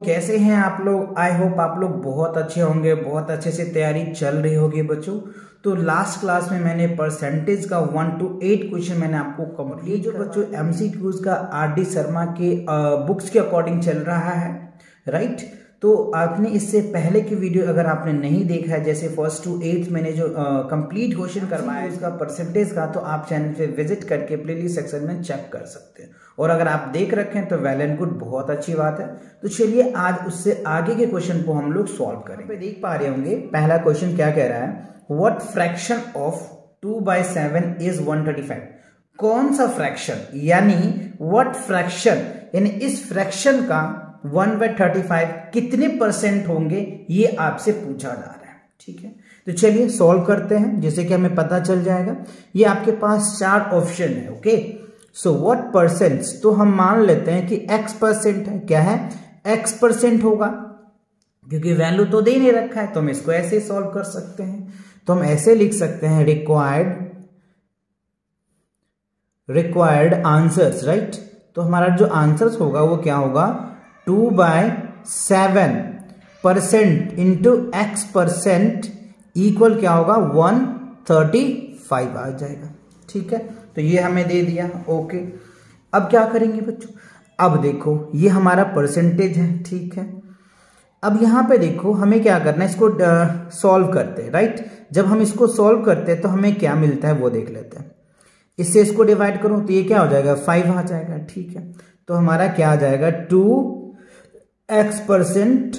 कैसे हैं आप लोग। आई होप आप लोग बहुत अच्छे होंगे, बहुत अच्छे से तैयारी चल रही होगी बच्चों। तो लास्ट क्लास में मैंने परसेंटेज का 1 to 8 क्वेश्चन मैंने आपको कंप्लीट जो बच्चों एमसीक्यूज का आर.डी. शर्मा के बुक्स के अकॉर्डिंग चल रहा है, राइट। तो आपने इससे पहले की वीडियो अगर आपने नहीं देखा है, जैसे 1st to 8th मैंने जो कंप्लीट क्वेश्चन करवाया उसका परसेंटेज का, तो आप चैनल पे विजिट करके प्लेलिस्ट सेक्शन में चेक कर सकते हैं। और अगर आप देख रखे हैं तो वेल एंड गुड, बहुत अच्छी बात है। तो चलिए आज उससे आगे के क्वेश्चन को हम लोग सॉल्व करेंगे। देख पा रहे होंगे पहला क्वेश्चन क्या कह रहा है, व्हाट फ्रैक्शन ऑफ 2/7 इज 135। कौन सा फ्रैक्शन यानी व्हाट फ्रैक्शन यानी इस फ्रैक्शन का 1/35 कितने परसेंट होंगे, ये आपसे पूछा जा रहा है। ठीक है, तो चलिए सॉल्व करते हैं जिससे कि हमें पता चल जाएगा। ये आपके पास 4 ऑप्शन है। ओके, सो व्हाट परसेंट, तो हम मान लेते हैं कि x% है। क्या है, x% होगा, क्योंकि वैल्यू तो दे नहीं रखा है, तो हम इसको ऐसे सॉल्व कर सकते हैं। तो हम ऐसे लिख सकते हैं रिक्वायर्ड आंसर्स, राइट। तो हमारा जो आंसर्स होगा वो क्या होगा, 2/7% इंटू x% इक्वल क्या होगा, 135 आ जाएगा। ठीक है, तो ये हमें दे दिया। ओके, अब क्या करेंगे बच्चों, अब देखो ये हमारा परसेंटेज है। ठीक है, अब यहां पे देखो हमें क्या करना है, इसको सॉल्व करते हैं, राइट। जब हम इसको सॉल्व करते हैं तो हमें क्या मिलता है वो देख लेते हैं। इससे इसको डिवाइड करो तो ये क्या हो जाएगा, 5 आ जाएगा। ठीक है, तो हमारा क्या आ जाएगा, 2x%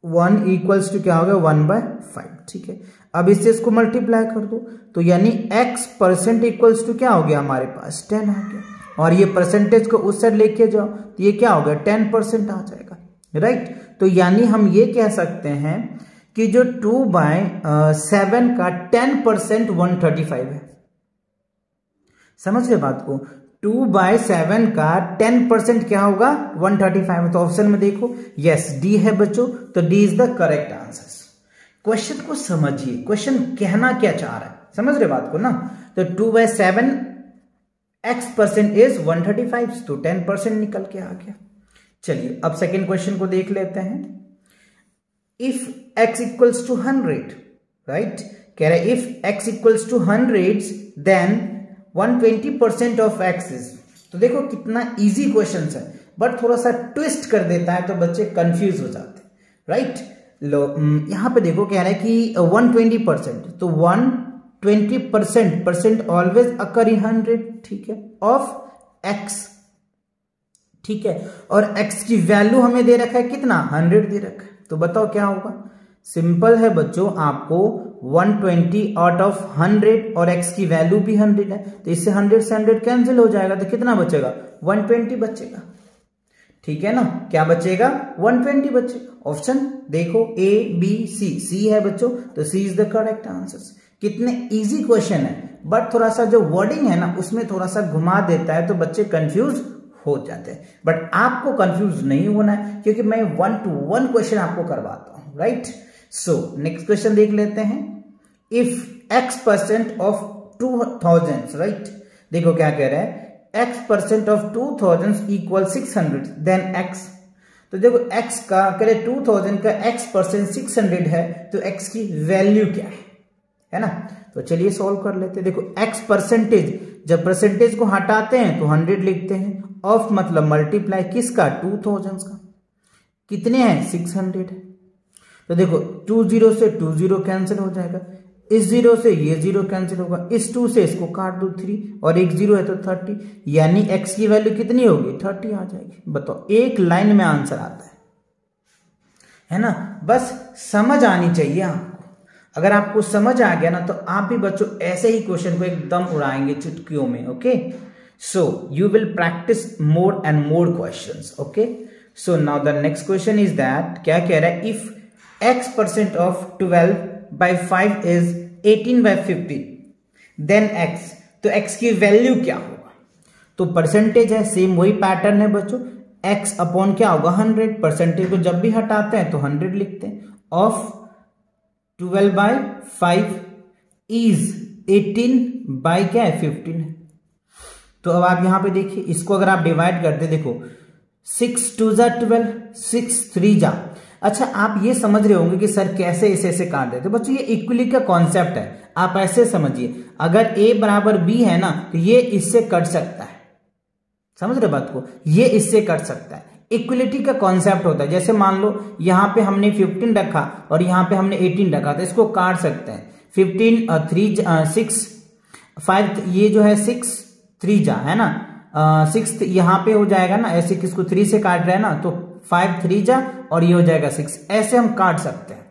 1 इक्वल्स टू क्या हो गया, 1/5। ठीक है, अब इससे इसको मल्टीप्लाई कर दो तो यानी x% इक्वल्स टू क्या हो गया, हमारे पास 10 आ गया। और ये परसेंटेज को उस साइड लेके जाओ तो ये क्या हो गया, 10% आ जाएगा, राइट। तो यानी हम ये कह सकते हैं कि जो 2/7 का 10% 135 है। समझ गए बात को, 2/7 का 10% क्या होगा, 135 है। तो ऑप्शन में देखो यस डी है बच्चों, तो D is the correct answer. Question को समझिए, क्वेश्चन कहना क्या चाह रहा है, समझ रहे बात को ना। तो 2/7 x% इज 135, तो 10% निकल के आ गया। चलिए अब सेकेंड क्वेश्चन को देख लेते हैं। If x equals to 100, right, कह रहा है if x equals to 100 then 120% of x is. तो देखो कितना इजी क्वेश्चन है, बट थोड़ा सा ट्विस्ट कर देता है तो बच्चे कंफ्यूज हो जाते हैं, राइट। लो यहां पे देखो कह रहा है कि 120%, तो 120% ऑलवेज अकर इन 100, ठीक है, ऑफ x। ठीक है, और x की वैल्यू हमें दे रखा है कितना, 100 दे रखा है। तो बताओ क्या होगा, सिंपल है बच्चों, आपको 120 आउट ऑफ 100 और x की वैल्यू भी 100 है, तो इससे 100 से 100 कैंसिल हो जाएगा, तो कितना बचेगा, 120 बचेगा। ठीक है ना, क्या बचेगा, 120 बचेगा। ऑप्शन देखो A B C है बच्चों, तो C is the correct answer. कितने इजी क्वेश्चन है, बट थोड़ा सा जो वर्डिंग है ना उसमें थोड़ा सा घुमा देता है तो बच्चे कंफ्यूज हो जाते हैं। बट आपको कंफ्यूज नहीं होना है, क्योंकि मैं 1 to 1 क्वेश्चन आपको करवाता हूं, राइट। सो नेक्स्ट क्वेश्चन देख लेते हैं। इफ x% ऑफ 2000, राइट, देखो क्या कह रहा है, x% of 2000 equal 600 then x। तो देखो x का कह रहे 2000 का x% 600 है, तो x की वैल्यू क्या है ना। तो चलिए सॉल्व कर लेते हैं। देखो x%, जब परसेंटेज को हटाते हैं तो 100 लिखते हैं, ऑफ मतलब मल्टीप्लाई किसका, 2000 का, कितने हैं 600 है। तो देखो 20 से 20 कैंसिल हो जाएगा, इस 0 से ये 0 कैंसिल होगा, इस 2 से इसको काट दो 3, और एक 0 है तो 30, यानी x की वैल्यू कितनी होगी, 30 आ जाएगी। बताओ, एक लाइन में आंसर आता है ना। बस समझ आनी चाहिए आपको। अगर आपको समझ आ गया ना तो आप भी बच्चों ऐसे ही क्वेश्चन को एकदम उड़ाएंगे चुटकियों में। Okay, so you will practice more and more questions. Okay, so now the next question is that, क्या कह रहा है, if x% of 12/5 is 18/15 then x। तो x की वैल्यू क्या होगा, तो परसेंटेज है, सेम वही पैटर्न है बच्चों, x अपॉन क्या होगा 100। परसेंटेज को जब भी हटाते हैं तो 100 लिखते हैं, ऑफ 12/5 इज 18/क्या है, 15 है। तो अब आप यहां पे देखिए, इसको अगर आप डिवाइड करते, देखो 6 2 जा 12, 6 3 जा। अच्छा, आप ये समझ रहे होंगे कि सर कैसे ऐसे काट देते बच्चों, ये इक्वली का कॉन्सेप्ट है। आप ऐसे समझिए, अगर a बराबर b है ना तो ये इससे कट सकता है, समझ रहे बात को, ये इससे कट सकता है। इक्वलिटी का कॉन्सेप्ट होता है। जैसे मान लो यहां पे हमने 15 रखा और यहां पे हमने 18 रखा, तो इसको काट सकते हैं। 15 3 6 5, ये जो है 6 3 जा है ना, 6 यहाँ पे हो जाएगा ना, ऐसे किसको 3 से काट रहे हैं ना, तो 5 3 जा और ये हो जाएगा 6, ऐसे हम काट सकते हैं।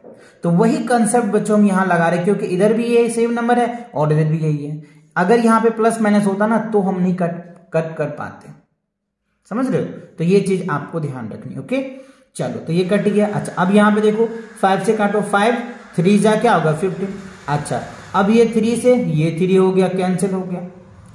तो वही कंसेप्ट बच्चों हम यहाँ लगा रहे, क्योंकि इधर भी ये सेम नंबर है और इधर भी यही है। अगर यहाँ पे प्लस माइनस होता ना तो हम नहीं कट कर पाते, समझ रहे हो। तो ये चीज आपको ध्यान रखनी, ओके। चलो, तो ये कट गया। अच्छा, अब यहाँ पे देखो 5 से काटो, 5 3 जा क्या होगा 15। अच्छा, अब ये 3 से ये 3 हो गया, कैंसिल हो गया।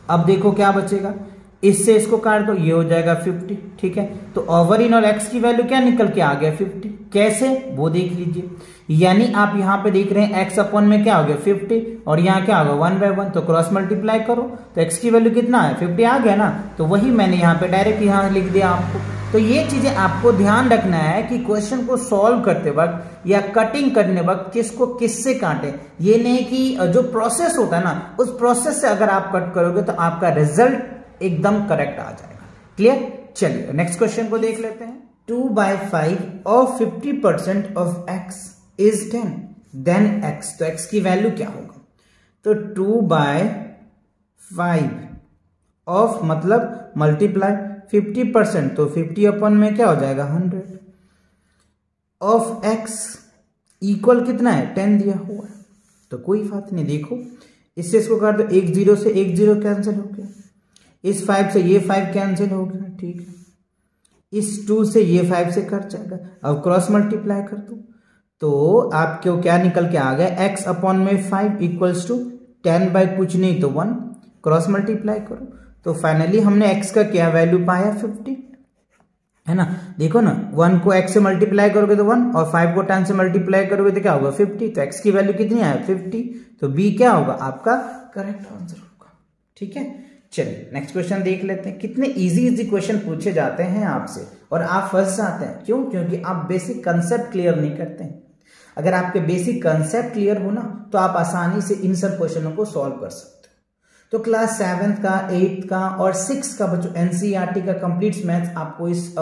अब देखो क्या बचेगा, इससे इसको काट दो, ये हो जाएगा 50, ठीक है। तो ओवर इन और एक्स की वैल्यू क्या निकल के आ गया 50। कैसे, वो देख लीजिए। यानी आप यहाँ पे देख रहे हैं एक्स अपॉन में क्या हो गया 50 और यहाँ क्या होगा 1/1, तो क्रॉस मल्टीप्लाई करो तो एक्स की वैल्यू कितना है 50 आ गया ना। तो वही मैंने यहाँ पे डायरेक्ट यहाँ लिख दिया आपको। तो ये चीजें आपको ध्यान रखना है कि क्वेश्चन को सॉल्व करते वक्त या कटिंग करने वक्त किसको किससे काटे। ये नहीं कि जो प्रोसेस होता है ना, उस प्रोसेस से अगर आप कट करोगे तो आपका रिजल्ट एकदम करेक्ट आ जाएगा। क्लियर। चलिए नेक्स्ट क्वेश्चन को देख लेते हैं। 2/5 of 50% of x is 10, then x, तो x की वैल्यू क्या होगा। तो 2/5 ऑफ मतलब मल्टीप्लाई 50%, तो 50 अपन में क्या हो जाएगा 100 ऑफ x इक्वल कितना है 10 दिया हुआ है। तो कोई बात नहीं, देखो इससे इसको कर दो, 1 0 से 1 0 कैंसिल हो गया, इस 5 से ये 5 कैंसिल हो गया, ठीक है। इस 2 से ये 5 से कट जाएगा। अब क्रॉस मल्टीप्लाई कर दो तो आपको क्या निकल के आ गया, x अपॉन में 5 इक्वल्स टू 10 बाई कुछ नहीं तो 1, क्रॉस मल्टीप्लाई करो तो फाइनली हमने x का क्या वैल्यू पाया 50, है ना। देखो ना, 1 को x से मल्टीप्लाई करोगे तो 1 और 5 को 10 से मल्टीप्लाई करोगे तो क्या होगा 50। तो x की वैल्यू कितनी आया 50, तो b क्या होगा आपका करेक्ट आंसर होगा, ठीक है। चलिए नेक्स्ट क्वेश्चन देख लेते हैं। कितने इजी क्वेश्चन पूछे जाते हैं आपसे और आप फंस जाते हैं, क्यों? क्योंकि आप बेसिक कंसेप्ट क्लियर नहीं करते हैं। अगर आपके बेसिक कंसेप्ट क्लियर हो ना तो आप आसानी से इन सब क्वेश्चनों को सॉल्व कर सकते हो। तो क्लास 7th का 8th का और 6th का बच्चों एनसीईआरटी का कंप्लीट मैथ्स आपको इस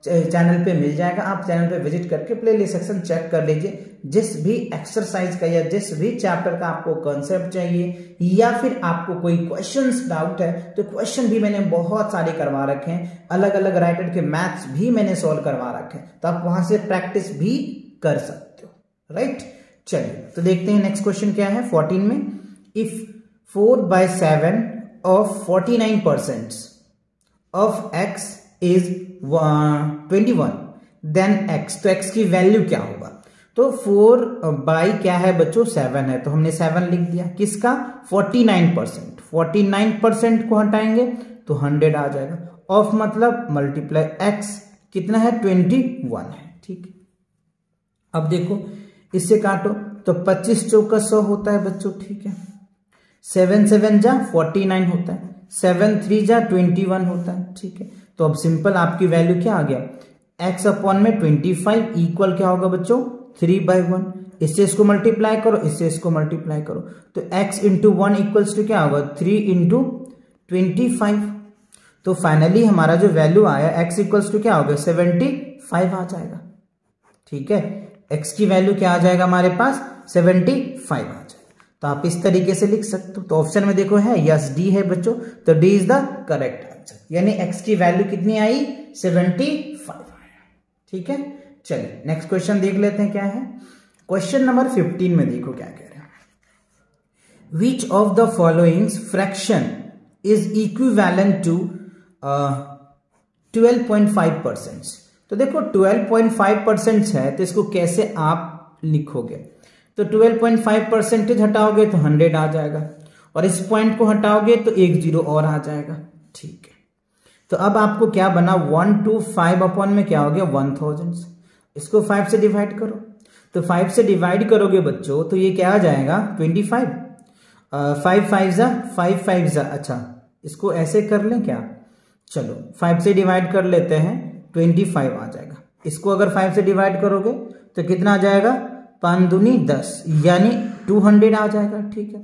चैनल पे मिल जाएगा। आप चैनल पे विजिट करके प्लेलिस्ट सेक्शन चेक कर लीजिए। जिस भी एक्सरसाइज का या जिस भी चैप्टर का आपको कॉन्सेप्ट चाहिए या फिर आपको कोई क्वेश्चंस डाउट है तो क्वेश्चन भी मैंने बहुत सारे करवा रखे हैं, अलग अलग राइटर के मैथ्स भी मैंने सॉल्व करवा रखे हैं, तो आप वहां से प्रैक्टिस भी कर सकते हो, राइट। चलिए तो देखते हैं नेक्स्ट क्वेश्चन क्या है 14 में। If 4/7 of 49% of x is 21 then x, तो x की वैल्यू क्या होगा। तो 4 क्या है बच्चों 7 है, तो हमने 7 लिख दिया। किसका 49%, 49% को हटाएंगे तो 100 आ जाएगा। ऑफ मतलब मल्टीप्लाई x कितना है 21 है, ठीक है। अब देखो इससे काटो तो 25 चौका 100 होता है बच्चों, ठीक है। 7 7 जा 49 होता है, 7 3 जा 21 होता है, ठीक है। तो अब सिंपल आपकी वैल्यू क्या आ गया, x अपॉन में 25 इक्वल क्या होगा बच्चों 3/1। इससे इसको मल्टीप्लाई करो, इससे इसको मल्टीप्लाई करो तो x इंटू 1 इक्वल्स टू क्या होगा 3 इंटू 25। तो फाइनली हमारा जो वैल्यू आया x इक्वल्स टू क्या होगा 75 आ जाएगा, ठीक है। x की वैल्यू क्या आ जाएगा हमारे पास 75 आ जाएगा। तो आप इस तरीके से लिख सकते हो। तो ऑप्शन में देखो है यस डी है बच्चों, तो D is the correct answer, यानी x की वैल्यू कितनी आई 75 आया, ठीक है। चलिए नेक्स्ट क्वेश्चन देख लेते हैं क्या है। क्वेश्चन नंबर 15 में देखो क्या कह रहे हैं। Which of the following fraction is equivalent to 12.5%। तो देखो 12.5% है तो इसको कैसे आप लिखोगे। तो 12.5% हटाओगे तो 100 आ जाएगा और इस पॉइंट को हटाओगे तो 1 0 और आ जाएगा, ठीक है। तो अब आपको क्या बना 125 अपॉन में क्या हो गया 1000। इसको 5 से डिवाइड करो, तो 5 से डिवाइड करोगे बच्चों तो ये क्या आ जाएगा 25। 5 5 जा 5 5 जा, अच्छा इसको ऐसे कर लें क्या, चलो 5 से डिवाइड कर लेते हैं 25 आ जाएगा। इसको अगर 5 से डिवाइड करोगे तो कितना आ जाएगा, 5 दूनी 10 यानी 200 आ जाएगा। ठीक है,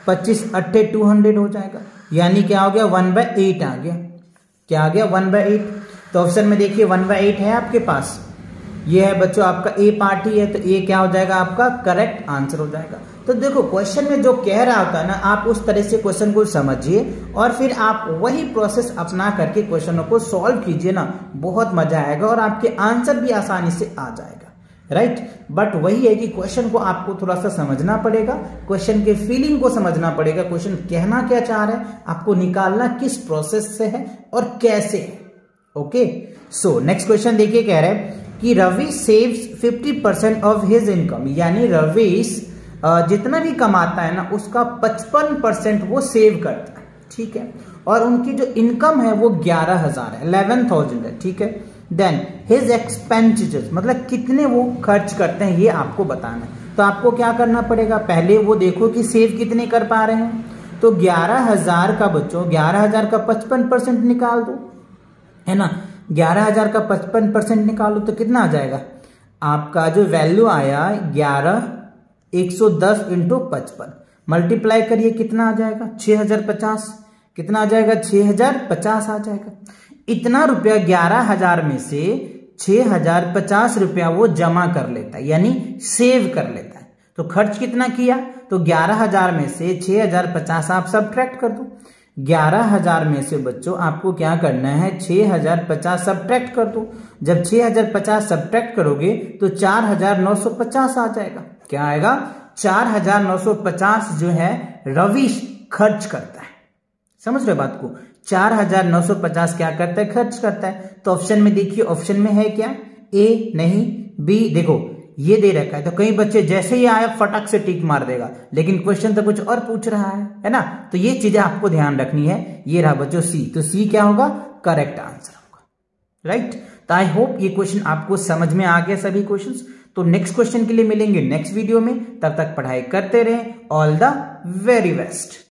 25 अट्ठे 200 हो जाएगा, यानी क्या हो गया 1/8 आ गया। क्या आ गया 1/8। तो ऑप्शन में देखिए 1/8 है आपके पास, ये है बच्चों आपका ए पार्ट ही है, तो ए क्या हो जाएगा आपका करेक्ट आंसर हो जाएगा। तो देखो क्वेश्चन में जो कह रहा होता है ना, आप उस तरह से क्वेश्चन को समझिए और फिर आप वही प्रोसेस अपना करके क्वेश्चनों को सॉल्व कीजिए ना, बहुत मजा आएगा और आपके आंसर भी आसानी से आ जाएगा, राइट। बट वही है कि क्वेश्चन को आपको थोड़ा सा समझना पड़ेगा, क्वेश्चन के फीलिंग को समझना पड़ेगा, क्वेश्चन कहना क्या चाह रहा है, आपको निकालना किस प्रोसेस से है और कैसे है। ओके, सो नेक्स्ट क्वेश्चन देखिए, कह रहा है कि Ravi saves 50% of his income, यानी रवीश जितना भी कमाता है ना उसका 55% वो सेव करता है। ठीक है, और उनकी जो इनकम है वो 11,000 है, 11,000 है। ठीक है, देन हिज एक्सपेंडिचर्स, मतलब कितने वो खर्च करते हैं ये आपको बताना है। तो आपको क्या करना पड़ेगा, पहले वो देखो कि सेव कितने कर पा रहे हैं। तो 11,000 का बच्चों 11,000 का 55% निकाल दो, है ना। 11,000 का 55% निकालो तो कितना आ जाएगा आपका जो वैल्यू आया 110 इंटू 55 मल्टीप्लाई करिए, कितना आ जाएगा 6,050। कितना आ जाएगा 6,050 आ जाएगा। इतना रुपया 11,000 में से 6,050 रुपया वो जमा कर लेता है, यानी सेव कर लेता है। तो खर्च कितना किया, तो 11,000 में से 6,050 आप सब्ट्रैक्ट कर दो। 11,000 में से बच्चों आपको क्या करना है, 6,050 सब्ट्रैक्ट कर दो। जब 6,050 सब्ट्रैक्ट करोगे तो 4,950 आ जाएगा। क्या आएगा 4,950 जो है रवीश खर्च करता है। समझ रहे बात को, 4,950 क्या करता है, खर्च करता है। तो ऑप्शन में देखिए, ऑप्शन में है क्या, ए नहीं बी। देखो ये दे रखा है तो कई बच्चे जैसे ही आया फटक से टिक मार देगा, लेकिन क्वेश्चन तो कुछ और पूछ रहा है ना। तो ये चीजें आपको ध्यान रखनी है। ये रहा बच्चों सी, तो सी क्या होगा, करेक्ट आंसर होगा, राइट। तो आई होप ये क्वेश्चन आपको समझ में आ गया सभी क्वेश्चंस। तो नेक्स्ट क्वेश्चन के लिए मिलेंगे नेक्स्ट वीडियो में, तब तक पढ़ाई करते रहें। All the very best.